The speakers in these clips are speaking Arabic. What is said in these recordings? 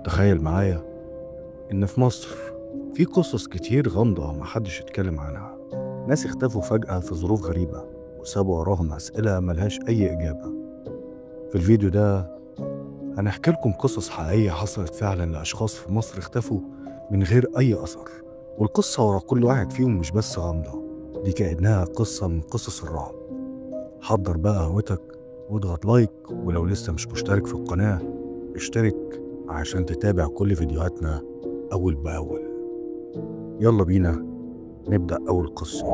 تخيل معايا إن في مصر في قصص كتير غامضة محدش يتكلم عنها. ناس اختفوا فجأة في ظروف غريبة وسابوا وراهم أسئلة ملهاش أي إجابة. في الفيديو ده هنحكي لكم قصص حقيقية حصلت فعلا لأشخاص في مصر اختفوا من غير أي أثر، والقصة ورا كل واحد فيهم مش بس غامضة، دي كأنها قصة من قصص الرعب. حضر بقى قهوتك واضغط لايك، ولو لسه مش مشترك في القناة اشترك عشان تتابع كل فيديوهاتنا أول بأول. يلا بينا نبدأ أول قصة.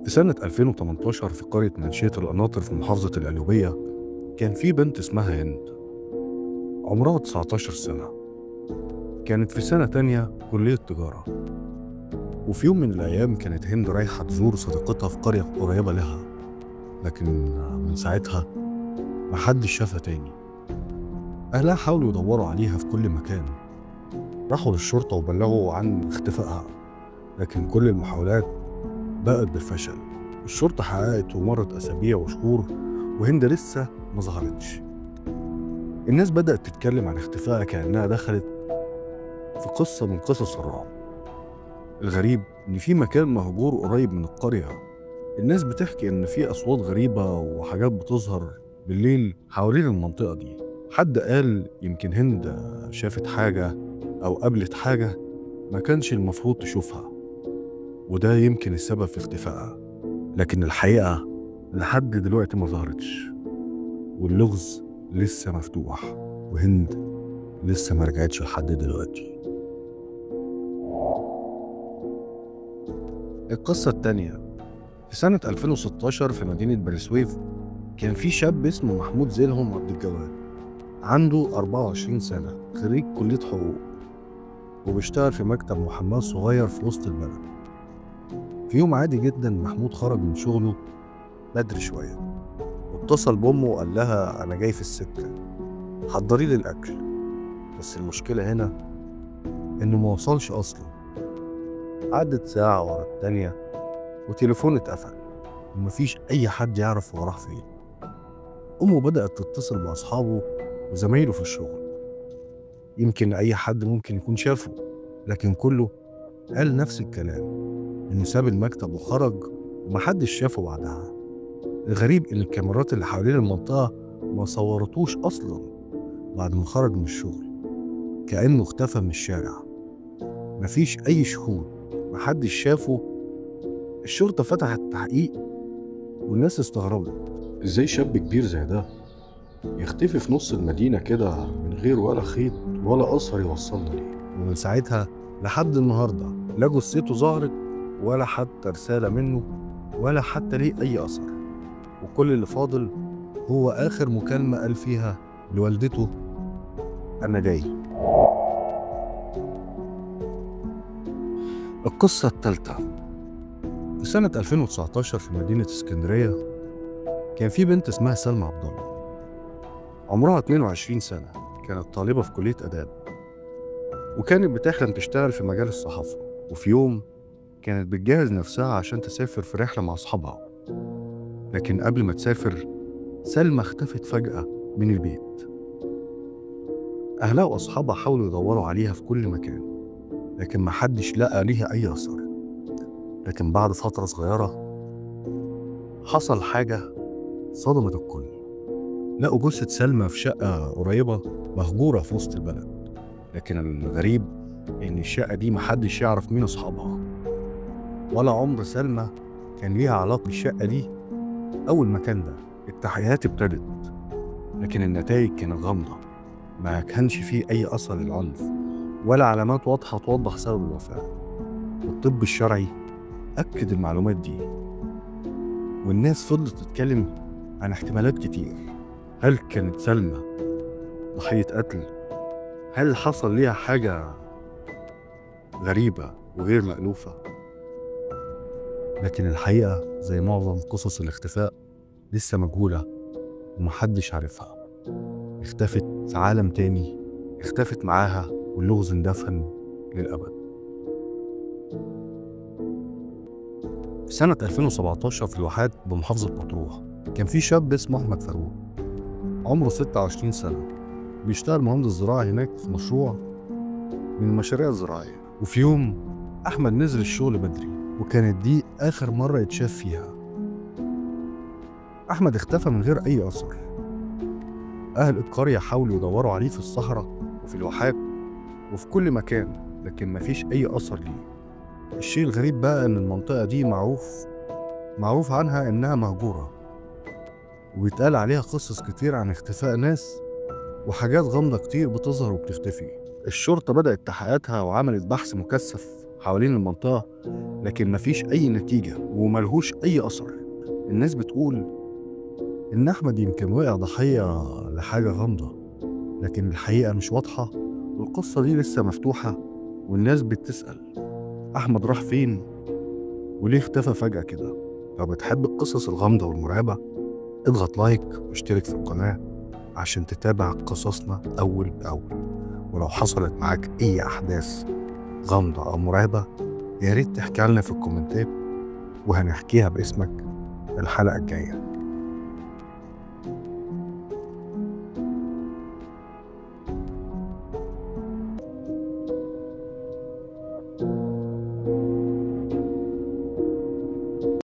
في سنة 2018 في قرية منشية القناطر في محافظة القليوبية كان في بنت اسمها هند، عمرها 19 سنة. كانت في سنة تانية كلية تجارة، وفي يوم من الأيام كانت هند رايحة تزور صديقتها في قرية قريبة لها، لكن من ساعتها محدش شافها تاني. أهلها حاولوا يدوروا عليها في كل مكان، راحوا للشرطة وبلغوا عن اختفائها، لكن كل المحاولات بقت بالفشل. الشرطة حققت ومرت أسابيع وشهور وهند لسه ما ظهرتش. الناس بدأت تتكلم عن اختفائها كأنها دخلت في قصة من قصص الرعب. الغريب إن في مكان مهجور قريب من القرية، الناس بتحكي إن في أصوات غريبة وحاجات بتظهر بالليل حوالين المنطقة دي. حد قال يمكن هند شافت حاجة أو قابلت حاجة ما كانش المفروض تشوفها، وده يمكن السبب في اختفائها. لكن الحقيقة لحد دلوقتي ما ظهرتش، واللغز لسه مفتوح، وهند لسه ما رجعتش لحد دلوقتي. القصة التانية في سنة 2016 في مدينة بني سويف كان في شاب اسمه محمود زيلهم عبد الجواد، عنده 24 سنة، خريج كلية حقوق وبيشتغل في مكتب محاماة صغير في وسط البلد. في يوم عادي جدا محمود خرج من شغله بدري شوية واتصل بأمه وقال لها أنا جاي في السكة حضري لي الأكل. بس المشكلة هنا إنه ما وصلش أصلا. عدت ساعة ورا التانية وتليفونه اتقفل ومفيش أي حد يعرف هو راح فين. أمه بدأت تتصل بأصحابه وزمايله في الشغل، يمكن أي حد ممكن يكون شافه، لكن كله قال نفس الكلام، إنه ساب المكتب وخرج ومحدش شافه بعدها. الغريب إن الكاميرات اللي حوالين المنطقة ما صورتوش أصلا بعد ما خرج من الشغل، كأنه اختفى من الشارع. مفيش أي شهود، محدش شافه. الشرطة فتحت تحقيق والناس استغربت، إزاي شاب كبير زي ده يختفي في نص المدينة كده من غير ولا خيط ولا أثر يوصلنا ليه؟ ومن ساعتها لحد النهاردة لا جثته ظهرت ولا حتى رسالة منه ولا حتى ليه أي أثر. وكل اللي فاضل هو آخر مكالمة قال فيها لوالدته أنا جاي. القصة الثالثة في سنة 2019 في مدينة اسكندرية كان في بنت اسمها سلمى عبد الله، عمرها 22 سنة، كانت طالبة في كلية آداب وكانت بتحلم تشتغل في مجال الصحافة. وفي يوم كانت بتجهز نفسها عشان تسافر في رحلة مع أصحابها، لكن قبل ما تسافر سلمى اختفت فجأة من البيت. أهلها وأصحابها حاولوا يدوروا عليها في كل مكان، لكن محدش لقى ليها أي أثر. لكن بعد فترة صغيرة حصل حاجة صدمت الكل. لقوا جثة سلمى في شقة قريبة مهجورة في وسط البلد، لكن الغريب إن الشقة دي محدش يعرف مين أصحابها ولا عمر سلمى كان ليها علاقة بالشقة دي أو المكان ده. التحقيقات ابتدت، لكن النتائج كانت غامضة، ما كانش فيه أي أثر للعنف ولا علامات واضحة توضح سبب الوفاة. والطب الشرعي أكد المعلومات دي، والناس فضلت تتكلم عن احتمالات كتير. هل كانت سلمى ضحية قتل؟ هل حصل ليها حاجة غريبة وغير مألوفة؟ لكن الحقيقة زي معظم قصص الاختفاء لسه مجهولة ومحدش عارفها. اختفت في عالم تاني، اختفت معاها واللغز اندفن للأبد. في سنة 2017 في الواحات بمحافظة مطروح كان في شاب اسمه أحمد فاروق، عمره 26 سنة، بيشتغل مهندس زراعي هناك في مشروع من المشاريع الزراعية. وفي يوم أحمد نزل الشغل بدري، وكانت دي آخر مرة يتشاف فيها. أحمد اختفى من غير أي أثر. أهل القرية حاولوا يدوروا عليه في الصحراء وفي الواحات وفي كل مكان، لكن مفيش أي أثر ليه. الشيء الغريب بقى إن المنطقة دي معروف عنها إنها مهجورة، وبيتقال عليها قصص كتير عن اختفاء ناس وحاجات غامضة كتير بتظهر وبتختفي. الشرطة بدأت تحقيقاتها وعملت بحث مكثف حوالين المنطقة، لكن مفيش أي نتيجة وملهوش أي أثر. الناس بتقول إن أحمد يمكن وقع ضحية لحاجة غامضة، لكن الحقيقة مش واضحة، والقصة دي لسه مفتوحة، والناس بتسأل أحمد راح فين وليه اختفى فجأة كده. لو بتحب القصص الغامضة والمرعبة، اضغط لايك واشترك في القناة عشان تتابع قصصنا أول بأول. ولو حصلت معاك أي أحداث غامضة أو مرعبة، ياريت تحكي لنا في الكومنتات وهنحكيها باسمك الحلقة الجاية.